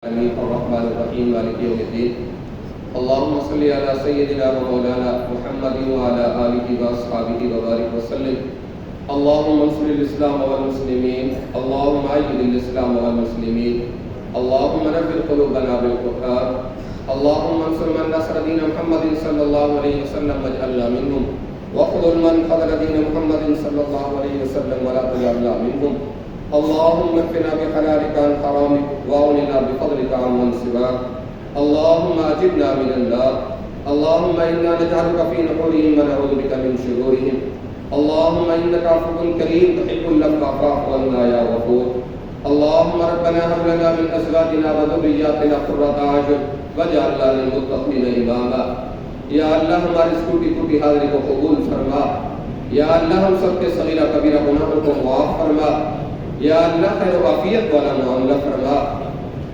الرحمن الرحيم مالك يوم الدين اللهم صل على سيدنا ومولانا محمد وعلى آله وأصحابه وبارك وسلم اللهم انصر الإسلام والمسلمين اللهم أيد الإسلام والمسلمين اللهم نفر قلوبنا بالقرآن اللهم انصر من نصر دين محمد صلى الله عليه وسلم واجعلنا منهم واخذل من خذل دين محمد صلى الله عليه وسلم ولا تجعلنا منهم اللهم اكفنا بحلالك عن حرامك واغننا بفضلك عمن سواك اللهم اجرنا من النار اللهم انا نجعلك في نحورهم ونعوذ بك من شرورهم اللهم انك عفو كريم تحب العفو فاعف عنا يا غفور اللهم ربنا هب لنا من ازواجنا وذرياتنا قرة اعين واجعلنا للمتقين اماما یا اللہ ہماری ٹوٹی ٹوٹی حاضری کو قبول فرما یا اللہ ہم سب کے صغیرہ کبیرہ گناہوں کو معاف فرما یا اللہ خیر و عافیت والا معاملہ فرما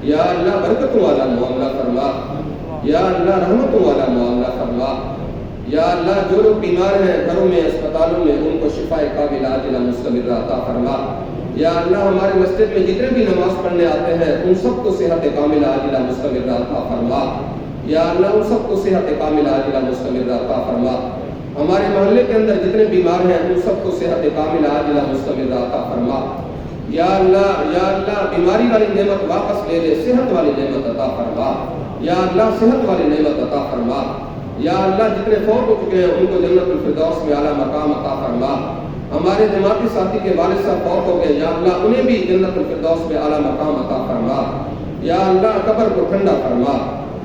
یا اللہ برکتوں والا معاملہ فرما یا اللہ رحمتوں والا معاملہ فرما یا اللہ جو لوگ بیمار ہیں گھروں میں اسپتالوں میں ان کو شفا کاملہ عاجلہ مستمرہ عطا فرما یا اللہ ہمارے مسجد میں جتنے بھی نماز پڑھنے آتے ہیں ان سب کو صحت کاملہ عاجلہ مستمرہ عطا فرما یا اللہ ان سب کو صحت کاملہ عاجلہ مستمرہ عطا فرما ہمارے محلے کے اندر جتنے بیمار ہیں ان سب کو صحت کاملہ عاجلہ مستمرہ عطا فرما یا اللہ بیماری والی نعمت واپس لے لے صحت والی نعمت عطا فرما یا اللہ صحت والی نعمت عطا فرما یا اللہ جتنے فوت ہو چکے ہیں ان کو جنت الفردوس میں اعلیٰ مقام عطا فرما ہمارے جماعتی ساتھی کے والد صاحب فوت ہو گئے یا اللہ انہیں بھی جنت الفردوس میں اعلیٰ مقام عطا فرما یا اللہ قبر کو ٹھنڈا فرما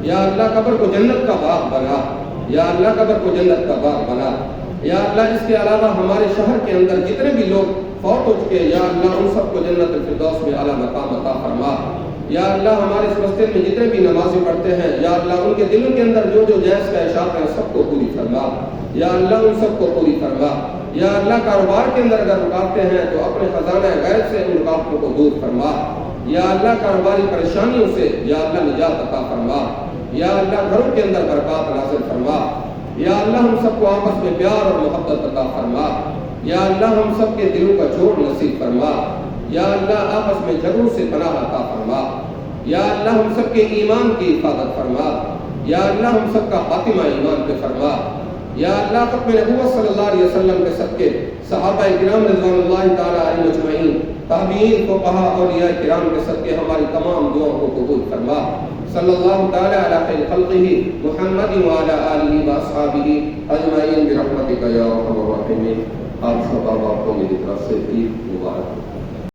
یا اللہ قبر کو جنت کا باغ بنا یا اللہ قبر کو جنت کا باغ بنا یا اللہ اس کے علاوہ ہمارے شہر کے اندر جتنے بھی لوگ فوت ہو چکے یا اللہ ان سب کو جنت الفردوس میں اعلیٰ مقام عطا فرما یا اللہ ہمارے اس مسجد میں جتنے بھی نمازی پڑھتے ہیں یا اللہ ان کے دلوں کے اندر جو جو جائز کا اشاعت ہے سب کو پوری فرما یا اللہ ان سب کو پوری فرما یا اللہ کاروبار کے اندر اگر رکاوٹیں ہیں تو اپنے خزانہ غیب سے ان رکاوٹوں کو دور فرما یا اللہ کاروباری پریشانیوں سے یا اللہ نجات عطا فرما یا اللہ گھروں کے اندر برکات نازل فرما یا اللہ ہم سب کو آپس میں پیار اور محبت عطا فرما یا اللہ ہم سب کے دلوں کا جوڑ نصیب فرما یا اللہ آپس میں جھگڑوں سے پناہ عطا فرما یا اللہ ہم سب کے ایمان کی حفاظت فرما یا اللہ ہم سب کا خاتمہ ایمان پہ فرما یا اللہ ختم نبوت صلی اللہ علیہ وسلم کے صدقے صحابہ کرام رضوان اللہ تعالی علیہم اجمعین تابعین فقہاء اولیاء کرام کے صدقے ہماری تمام دعاؤں کو قبول فرما صلی اللہ تعالی علی خیر خلقہ محمد وعلی آلہ واصحابہ اجمعین برحمتک یا ارحم الراحمین آپ سب کو میری طرف سے عید مبارک